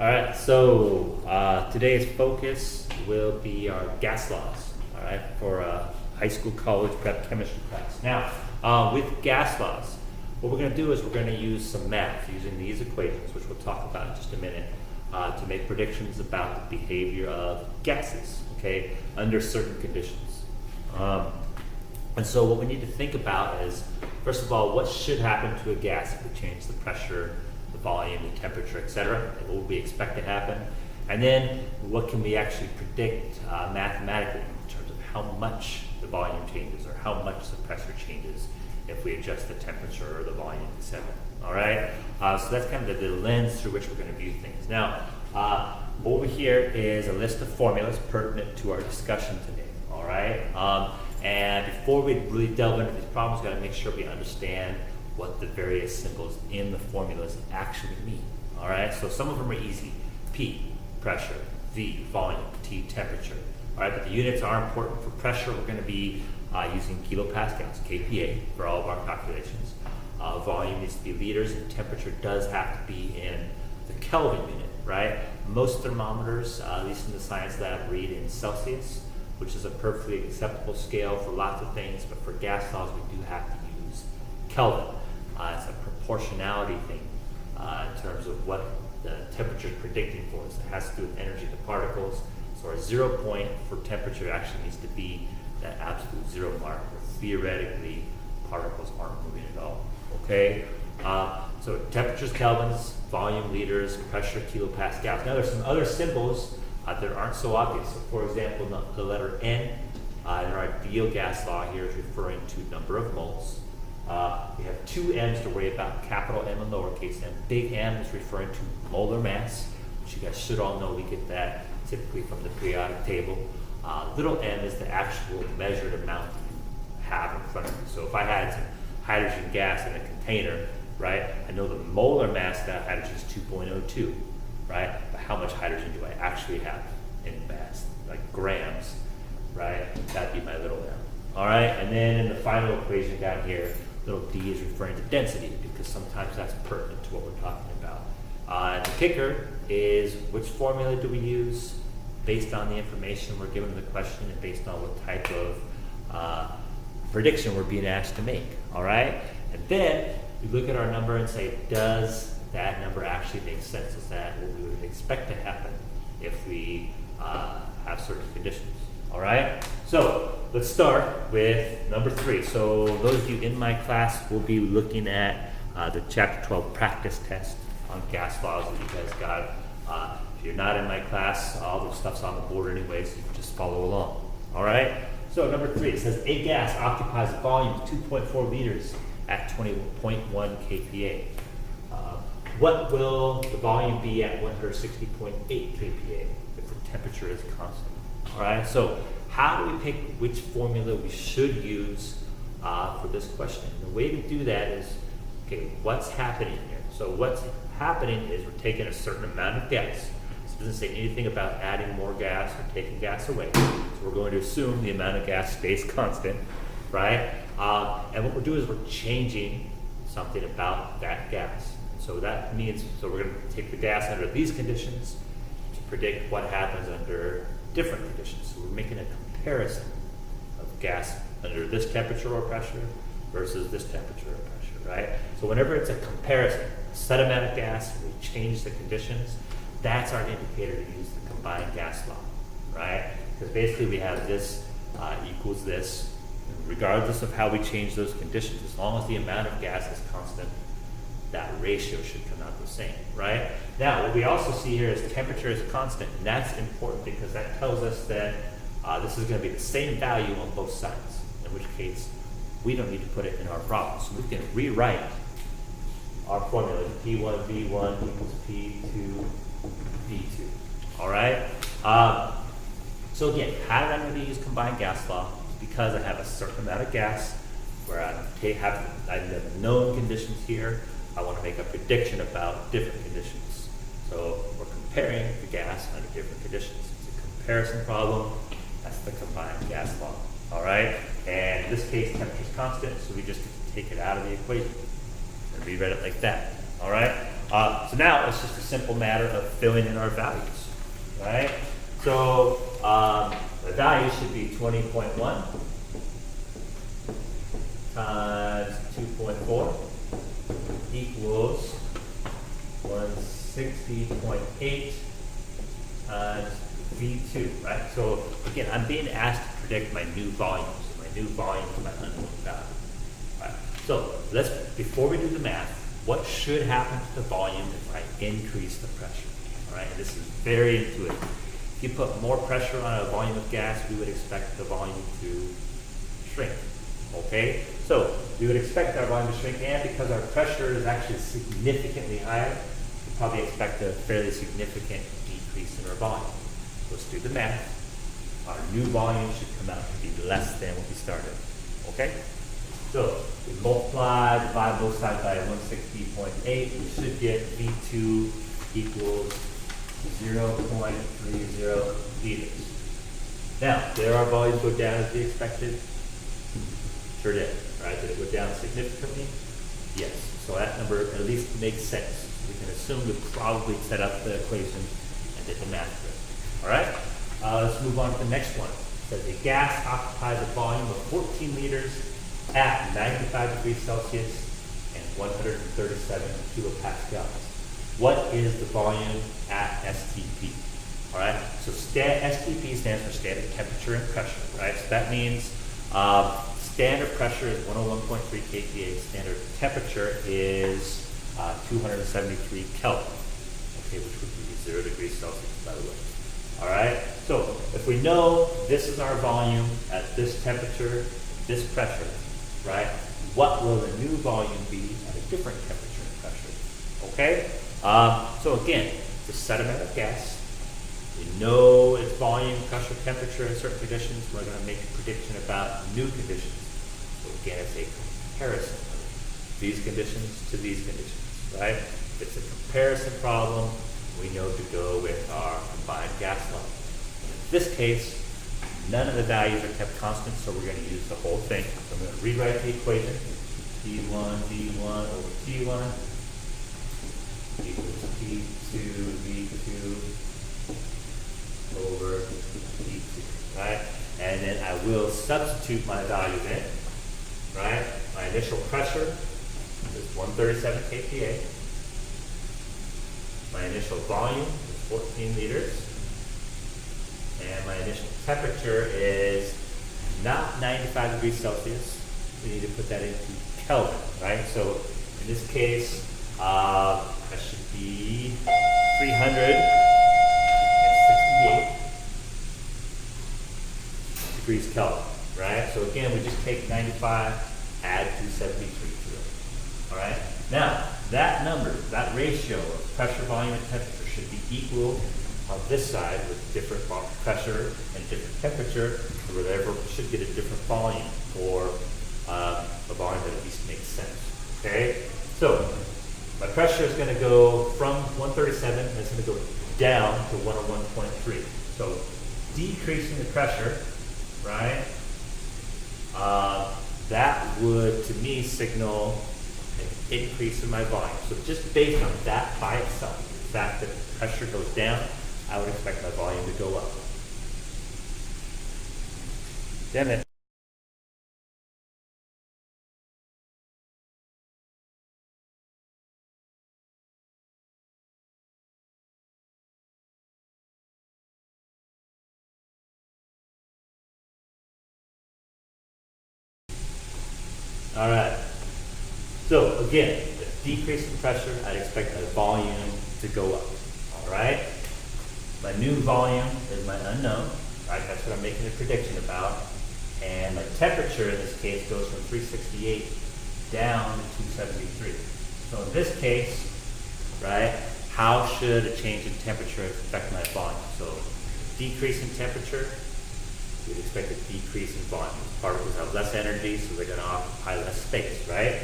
All right, so today's focus will be our gas laws, all right, for high school, college prep chemistry class. Now, with gas laws, what we're going to do is we're going to use some math using these equations, which we'll talk about in just a minute, to make predictions about the behavior of gases, okay, under certain conditions. And so what we need to think about is, first of all, what should happen to a gas if we change the pressure, the volume, the temperature, etc. What would we expect to happen? And then what can we actually predict mathematically in terms of how much the volume changes or how much the pressure changes if we adjust the temperature or the volume, etc. All right? So that's kind of the lens through which we're going to view things. Now, over here is a list of formulas pertinent to our discussion today. All right? And before we really delve into these problems, we've got to make sure we understand what the various symbols in the formulas actually mean. All right, so some of them are easy. P, pressure. V, volume. T, temperature. All right, but the units are important. For pressure, we're going to be using kilopascals, kPa, for all of our calculations. Volume needs to be liters, and temperature does have to be in the Kelvin unit, right? Most thermometers, at least in the science lab, read in Celsius, which is a perfectly acceptable scale for lots of things, but for gas laws, we do have to use Kelvin. It's a proportionality thing in terms of what the temperature is predicting for us. It has to do with energy of the particles. So our 0 point for temperature actually needs to be that absolute zero mark, where theoretically particles aren't moving at all. Okay? So temperature's kelvins, volume liters, pressure kilopascals. Now there's some other symbols that aren't so obvious. So for example, the letter N in our ideal gas law here is referring to number of moles. We have two M's to worry about, capital M and lowercase m. Big M is referring to molar mass, which you guys should all know. We get that typically from the periodic table. Little m is the actual measured amount you have in front of you. So if I had some hydrogen gas in a container, right, I know the molar mass of that hydrogen is 2.02, right? But how much hydrogen do I actually have in mass? Like grams, right? That'd be my little m. All right, and then in the final equation down here, little d is referring to density, because sometimes that's pertinent to what we're talking about. And the kicker is, which formula do we use based on the information we're given in the question and based on what type of prediction we're being asked to make, all right? And then we look at our number and say, does that number actually make sense? Is that what we would expect to happen if we have certain conditions? All right, so let's start with number 3. So those of you in my class will be looking at the Chapter 12 practice test on gas laws that you guys got. If you're not in my class, all the stuff's on the board anyway, so you can just follow along. All right, so number 3, it says a gas occupies a volume of 2.4 liters at 20.1 kPa. What will the volume be at 160.8 kPa if the temperature is constant? All right, so how do we pick which formula we should use for this question? And the way to do that is, okay, what's happening here? So what's happening is we're taking a certain amount of gas. This doesn't say anything about adding more gas or taking gas away. So we're going to assume the amount of gas stays constant, right? And what we're doing is we're changing something about that gas. So that means, so we're going to take the gas under these conditions to predict what happens under different conditions. So we're making a comparison of gas under this temperature or pressure versus this temperature or pressure, right? So whenever it's a comparison, a set amount of gas, we change the conditions, that's our indicator to use the combined gas law, right? Because basically we have this equals this, regardless of how we change those conditions, as long as the amount of gas is constant, that ratio should come out the same, right? Now, what we also see here is temperature is constant, and that's important because that tells us that this is going to be the same value on both sides, in which case we don't need to put it in our problem. So we can rewrite our formula, P1 V1 equals P2 V2, all right? So again, how did I know to use combined gas law? Because I have a certain amount of gas where I have known conditions here. I want to make a prediction about different conditions. So we're comparing the gas under different conditions. It's a comparison problem. That's the combined gas law. All right? And in this case, temperature is constant, so we just take it out of the equation and rewrite it like that. All right? So now it's just a simple matter of filling in our values, right? So the value should be 20.1 times 2.4 equals 160.8 times V2, right? So again, I'm being asked to predict my new volumes. My new volume is my unknown value. Right. So before we do the math, what should happen to the volume if I increase the pressure? All right, and this is very intuitive. If you put more pressure on a volume of gas, we would expect the volume to shrink. Okay, so we would expect our volume to shrink, and because our pressure is actually significantly higher, we probably expect a fairly significant decrease in our volume. So let's do the math. Our new volume should come out to be less than what we started. Okay, so we divide both sides by 160.8. We should get V2 equals 0.30 liters. Now, did our volumes go down as we expected? Sure did, right? Did it go down significantly? Yes. So that number at least makes sense. We can assume we probably set up the equation and did the math for it. All right? Let's move on to the next one. It says the gas occupies a volume of 14 liters at 95 degrees Celsius and 137 kilopascals. What is the volume at STP? All right? So STP stands for standard temperature and pressure, right? So that means standard pressure is 101.3 kPa. Standard temperature is 273 Kelvin, okay, which would be 0 degrees Celsius, by the way. All right, so if we know this is our volume at this temperature, this pressure, right, what will the new volume be at a different temperature and pressure? Okay, so again, it's a set amount of gas. We know its volume, pressure, temperature in certain conditions. We're going to make a prediction about new conditions. So again, it's a comparison of these conditions to these conditions, right? If it's a comparison problem, we know to go with our combined gas law. In this case, none of the values are kept constant, so we're going to use the whole thing. So I'm going to rewrite the equation. T1 over T1 equals T2 V2 over T2, right? And then I will substitute my values in, right? My initial pressure is 137 kPa. My initial volume is 14 liters. And my initial temperature is not 95 degrees Celsius. We need to put that into Kelvin, right? So in this case, that should be 368 degrees Kelvin, right? So again, we just take 95, add 273 to it, all right? Now, that number, that ratio of pressure, volume, and temperature should be equal on this side with different pressure and different temperature, so we therefore should get a different volume for a volume that at least makes sense, okay? So, my pressure is going to go from 137, and it's going to go down to 101.3. So, decreasing the pressure, right, that would, to me, signal an increase in my volume. So just based on that by itself, the fact that the pressure goes down, I would expect my volume to go up. Damn it. All right. So again, the decrease in pressure, I'd expect my volume to go up. All right. My new volume is my unknown. Right. That's what I'm making a prediction about. And my temperature in this case goes from 368 down to 273. So in this case, right, how should a change in temperature affect my volume? So decrease in temperature, we'd expect a decrease in volume. Particles have less energy, so they're going to occupy less space, right?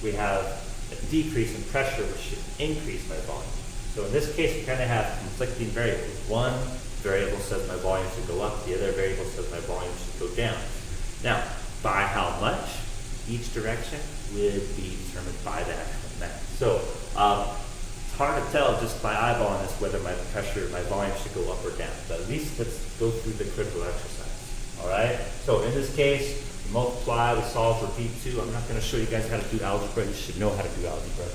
We have a decrease in pressure, which should increase my volume. So in this case, we kind of have conflicting variables. One variable says my volume should go up. The other variable says my volume should go down. Now, by how much each direction would be determined by the actual math. So hard to tell just by eyeballing this whether my pressure, my volume should go up or down. But at least let's go through the critical exercise. All right. So in this case, we multiply, we solve for V2. I'm not going to show you guys how to do algebra. You should know how to do algebra.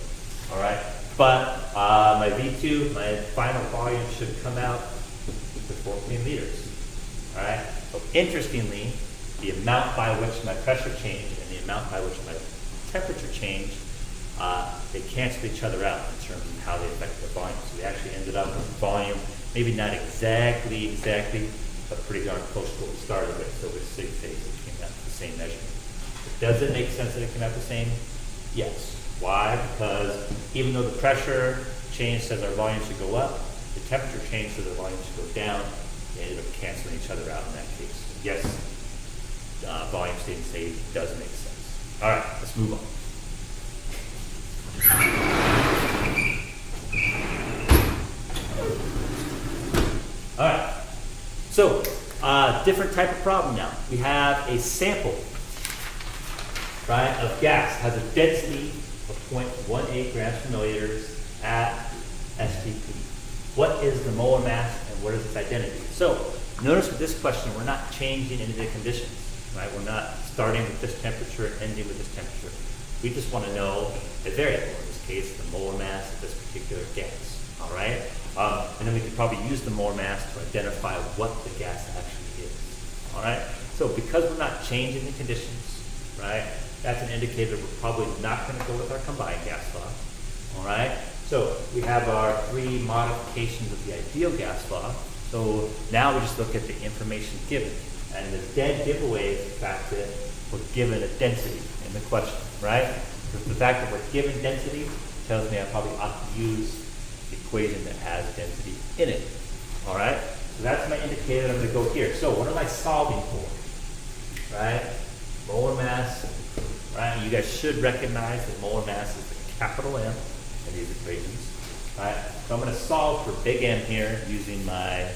All right. But my V2, my final volume should come out to 14 liters. All right. So interestingly, the amount by which my pressure changed and the amount by which my temperature changed, they cancel each other out in terms of how they affect the volume. So we actually ended up with volume, maybe not exactly, but pretty darn close to what we started with. So with sig phase, it came out to the same measurement. Does it make sense that it came out the same? Yes. Why? Because even though the pressure change says our volume should go up, the temperature change says the volume should go down. They ended up canceling each other out in that case. Yes, volume stayed the same, does make sense. All right, let's move on. All right, so different type of problem now. We have a sample, right, of gas, has a density of 0.18 grams per milliliters at STP. What is the molar mass and what is its identity? So notice with this question, we're not changing any of the conditions, right? We're not starting with this temperature and ending with this temperature. We just want to know the variable, in this case, the molar mass of this particular gas, all right? And then we could probably use the molar mass to identify what the gas actually is, all right? So because we're not changing the conditions, right, that's an indicator we're probably not going to go with our combined gas law, all right? So we have our three modifications of the ideal gas law. So now we just look at the information given. And the dead giveaway is the fact that we're given a density in the question, right? Because the fact that we're given density tells me I probably ought to use the equation that has density in it, all right? So that's my indicator that I'm gonna go here. So what am I solving for, right? Molar mass, right? You guys should recognize that molar mass is a capital M in these equations, right? So I'm gonna solve for big M here using my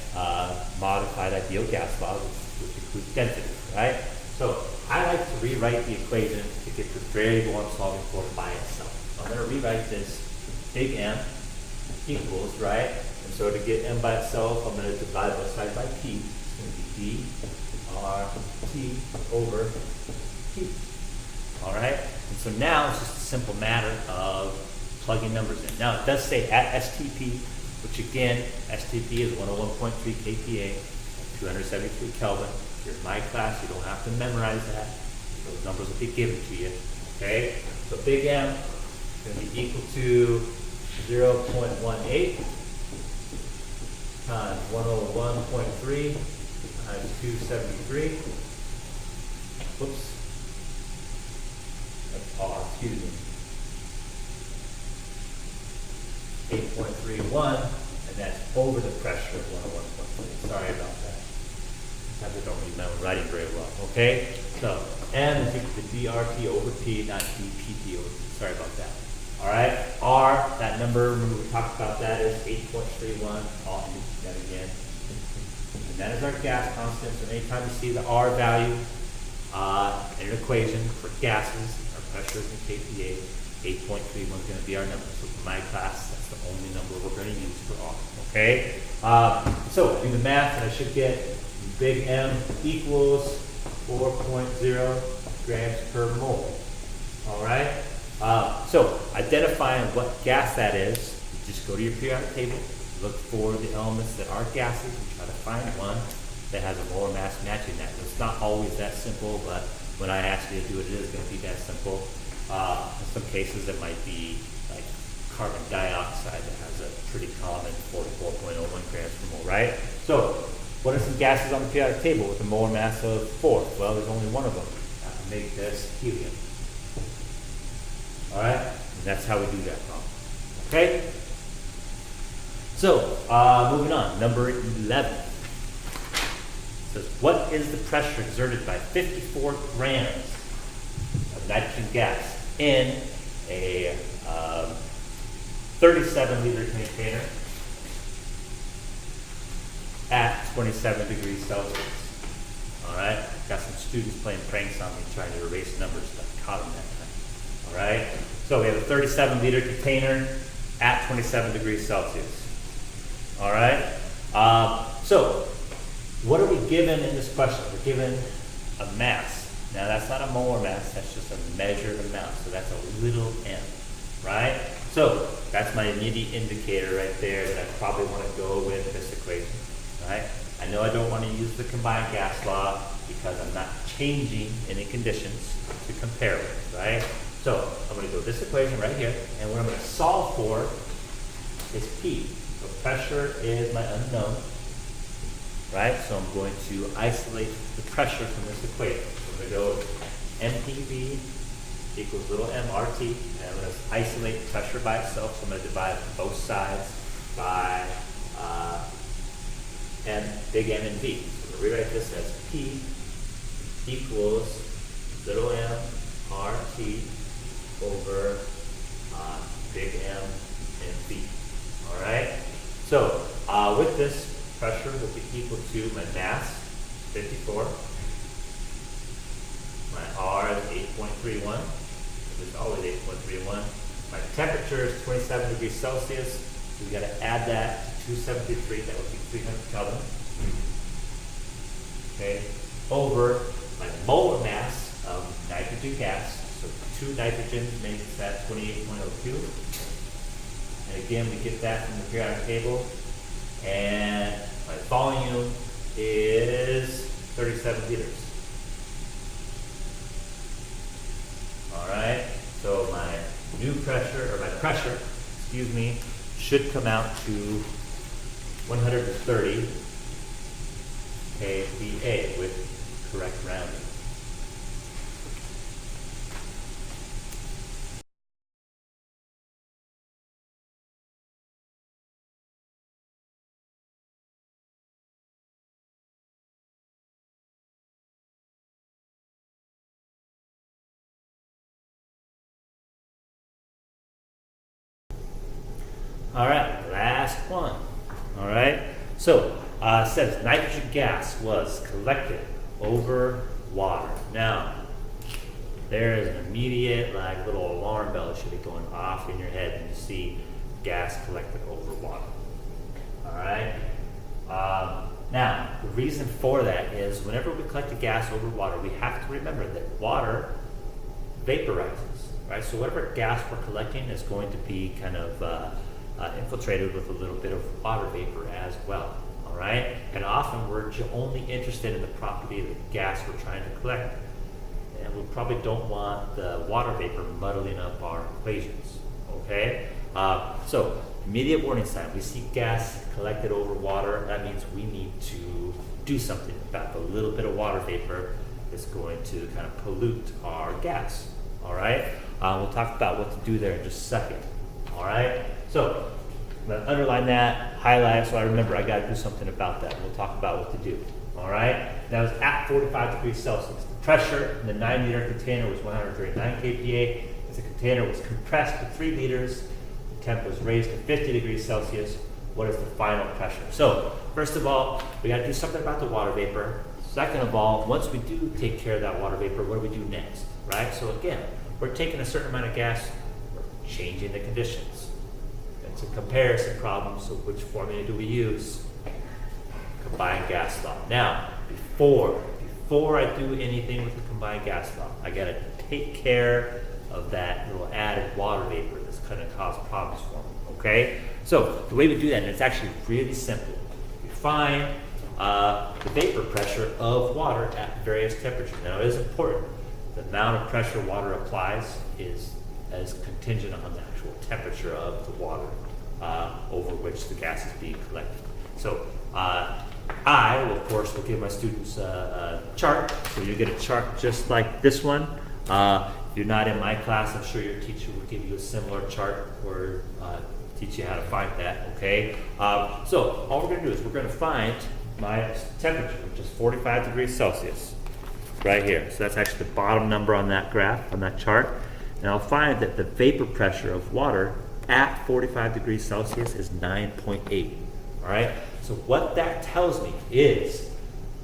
modified ideal gas law, which includes density, right? So I like to rewrite the equation to get the variable I'm solving for by itself. So I'm going to rewrite this big M equals, right? And so to get M by itself, I'm going to divide both sides by P. It's going to be D R T over P. All right? And so now it's just a simple matter of plugging numbers in. Now it does say at STP, which again, STP is 101.3 kPa, 273 Kelvin. If you're in my class, you don't have to memorize that. Those numbers will be given to you, okay? So big M is going to be equal to 0.18 times 101.3 times 273. Whoops. That's R, excuse me. 8.31, and that's over the pressure of 101.3. Sorry about that. I don't remember writing very well, okay? So M is equal to DRT over P, not dPT over P. Sorry about that. All right, R, that number, remember we talked about that, is 8.31. I'll use that again. And that is our gas constant. So anytime you see the R value in an equation for gases, our pressures in kPa, 8.31 is going to be our number. So for my class, that's the only number we're going to use for R, okay? So do the math, and I should get big M equals 4.0 grams per mole. All right? So identifying what gas that is, you just go to your periodic table, look for the elements that are gases, and try to find one that has a molar mass matching that. It's not always that simple, but when I ask you to do it, it is going to be that simple. In some cases, it might be like carbon dioxide that has a pretty common 44.01 grams per mole, right? So what are some gases on the periodic table with a molar mass of 4? Well, there's only one of them. I can make this helium. All right? And that's how we do that problem. Okay? So, moving on. Number 11. It says, what is the pressure exerted by 54 grams of nitrogen gas in a 37-liter container at 27 degrees Celsius? All right, got some students playing pranks on me trying to erase numbers, but I caught them that time. All right, so we have a 37-liter container, at 27 degrees Celsius. All right? So, what are we given in this question? We're given a mass. Now, that's not a molar mass, that's just a measured amount. So, that's a little m, right? So, that's my immediate indicator right there that I probably want to go with this equation, right? I know I don't want to use the combined gas law because I'm not changing any conditions to compare with, right? So, I'm going to go this equation right here, and what I'm going to solve for is P. So, pressure is my unknown, right? So, I'm going to isolate the pressure from this equation. So, I'm going to go MPV equals little mRT, and I'm going to isolate pressure by itself, so I'm going to divide both sides by big M and V. So I'm going to rewrite this as P equals little m RT over big M and V. All right? So with this, pressure will be equal to my mass, 54. My R is 8.31. It's always 8.31. My temperature is 27 degrees Celsius. So we got to add that to 273. That would be 300 Kelvin. Okay. Over my molar mass of nitrogen gas. So 2 nitrogens makes that 28.02. And again, we get that from the periodic table. And my volume is 37 liters. All right, so my new pressure, or my pressure, excuse me, should come out to 130 kPa with correct rounding. All right, last one. All right, so it says nitrogen gas was collected over water. Now, there is an immediate little alarm bell that should be going off in your head when you see gas collected over water. All right. Now, the reason for that is whenever we collect a gas over water, we have to remember that water vaporizes, right? So whatever gas we're collecting is going to be kind of infiltrated with a little bit of water vapor as well, all right? And often we're only interested in the property of the gas we're trying to collect. And we probably don't want the water vapor muddling up our equations, okay? So, immediate warning sign. We see gas collected over water. That means we need to do something about the little bit of water vapor that's going to kind of pollute our gas, all right? We'll talk about what to do there in just a second, all right? So, I'm going to underline that, highlight it, so I remember I got to do something about that. We'll talk about what to do, all right? That was at 45 degrees Celsius. The pressure in the 9-liter container was 139 kPa. As the container was compressed to 3 liters, the temp was raised to 50 degrees Celsius. What is the final pressure? So, first of all, we got to do something about the water vapor. Second of all, once we do take care of that water vapor, what do we do next, right? So again, we're taking a certain amount of gas, we're changing the conditions. It's a comparison problem, so which formula do we use? Combined gas law. Now, before I do anything with the combined gas law, I gotta take care of that little added water vapor that's gonna cause problems for me, okay? So, the way we do that, and it's actually really simple. We find the vapor pressure of water at various temperatures. Now, it is important. The amount of pressure water applies is contingent on the actual temperature of the water over which the gas is being collected. So I, of course, will give my students a chart. So you get a chart just like this one. If you're not in my class, I'm sure your teacher will give you a similar chart or teach you how to find that, okay? So all we're going to do is we're going to find my temperature, which is 45 degrees Celsius, right here. So that's actually the bottom number on that graph, on that chart. And I'll find that the vapor pressure of water at 45 degrees Celsius is 9.8, all right? So what that tells me is,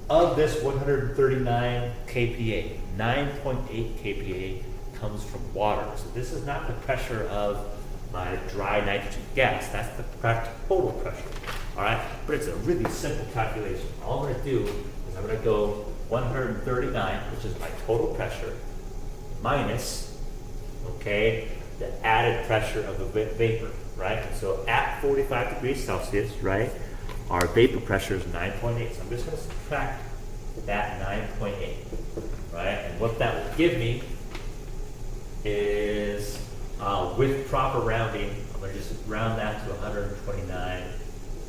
of this 139 kPa, 9.8 kPa comes from water. So this is not the pressure of my dry nitrogen gas. That's the total pressure, all right? But it's a really simple calculation. All I'm gonna do is I'm gonna go 139, which is my total pressure, minus, okay, the added pressure of the vapor, right? So at 45 degrees Celsius, right, our vapor pressure is 9.8. So I'm just gonna subtract that 9.8, right? And what that will give me is, with proper rounding, I'm going to just round that to 129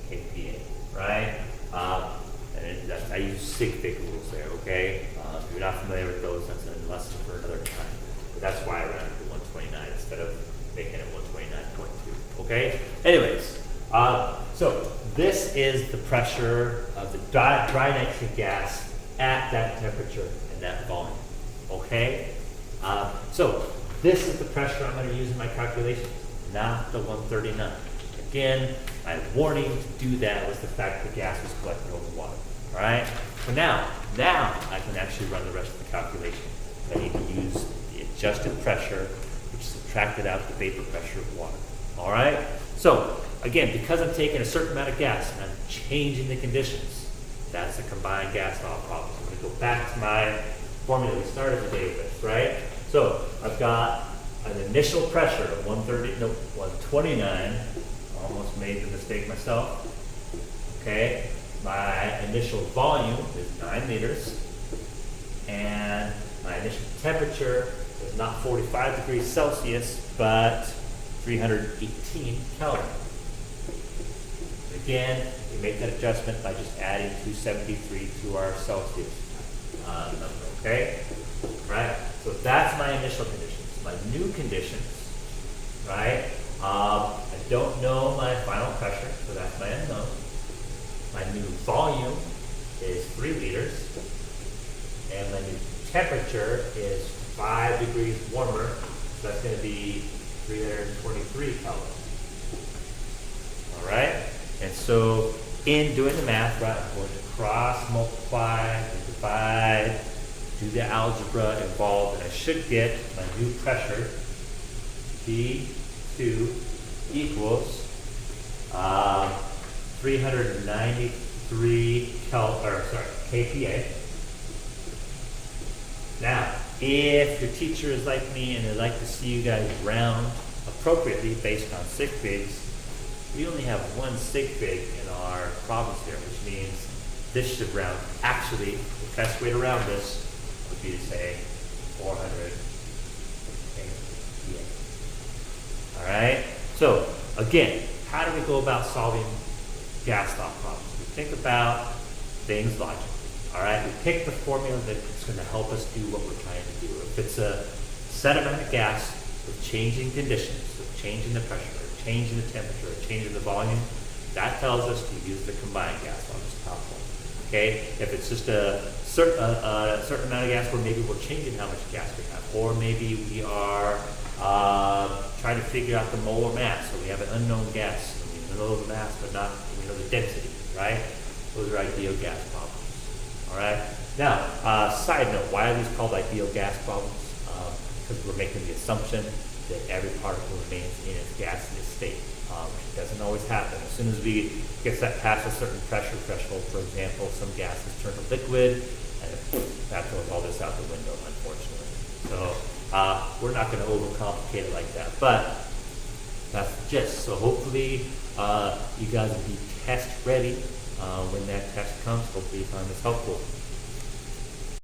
kPa, right? I use sig fig rules there, okay? If you're not familiar with those, that's a lesson for another time. But that's why I rounded to 129 instead of making it 129.2, okay? Anyways, so this is the pressure of the dry nitrogen gas at that temperature and that volume, okay? So this is the pressure I'm going to use in my calculations, not the 139. Again, my warning to do that was the fact the gas was collected over water, all right? So now I can actually run the rest of the calculation. I need to use the adjusted pressure, which subtracted out the vapor pressure of water, all right? So again, because I'm taking a certain amount of gas and I'm changing the conditions, that's a combined gas law problem. I'm going to go back to my formula we started the day with, right? So I've got an initial pressure of 129. Almost made the mistake myself. Okay, my initial volume is 9 liters, and my initial temperature is not 45 degrees Celsius, but 318 Kelvin. Again, we make that adjustment by just adding 273 to our Celsius number, okay? Right? So that's my initial conditions. My new conditions, right? I don't know my final pressure, so that's my unknown. My new volume is 3 liters, and my new temperature is 5 degrees warmer, so that's going to be 323 Kelvin. All right? And so in doing the math, right, I'm going to cross multiply and divide, do the algebra involved, and I should get my new pressure, P2 equals 393 kPa. Now, if your teacher is like me and they'd like to see you guys round appropriately based on sig figs, we only have one sig fig in our problems here, which means this should round. Actually, the best way to round this would be to say 400 kPa. All right? So, again, how do we go about solving gas law problems? We think about things logically. All right? We pick the formula that's going to help us do what we're trying to do. If it's a set amount of gas with changing conditions, with changing the pressure, or changing the temperature, or changing the volume, that tells us to use the combined gas law, this top one. Okay? If it's just a certain amount of gas where maybe we're changing how much gas we have, or maybe we are trying to figure out the molar mass, so we have an unknown gas, and we know the mass, but not we know the density, right? Those are ideal gas problems. All right. Now, side note: why are these called ideal gas problems? Because we're making the assumption that every particle remains in its gaseous state, which doesn't always happen. As soon as we get that past a certain pressure threshold, for example, some gases turn to liquid, and that throws all this out the window, unfortunately. So we're not going to overcomplicate it like that, but that's the gist. So hopefully you guys will be test ready when that test comes. Hopefully you find this helpful.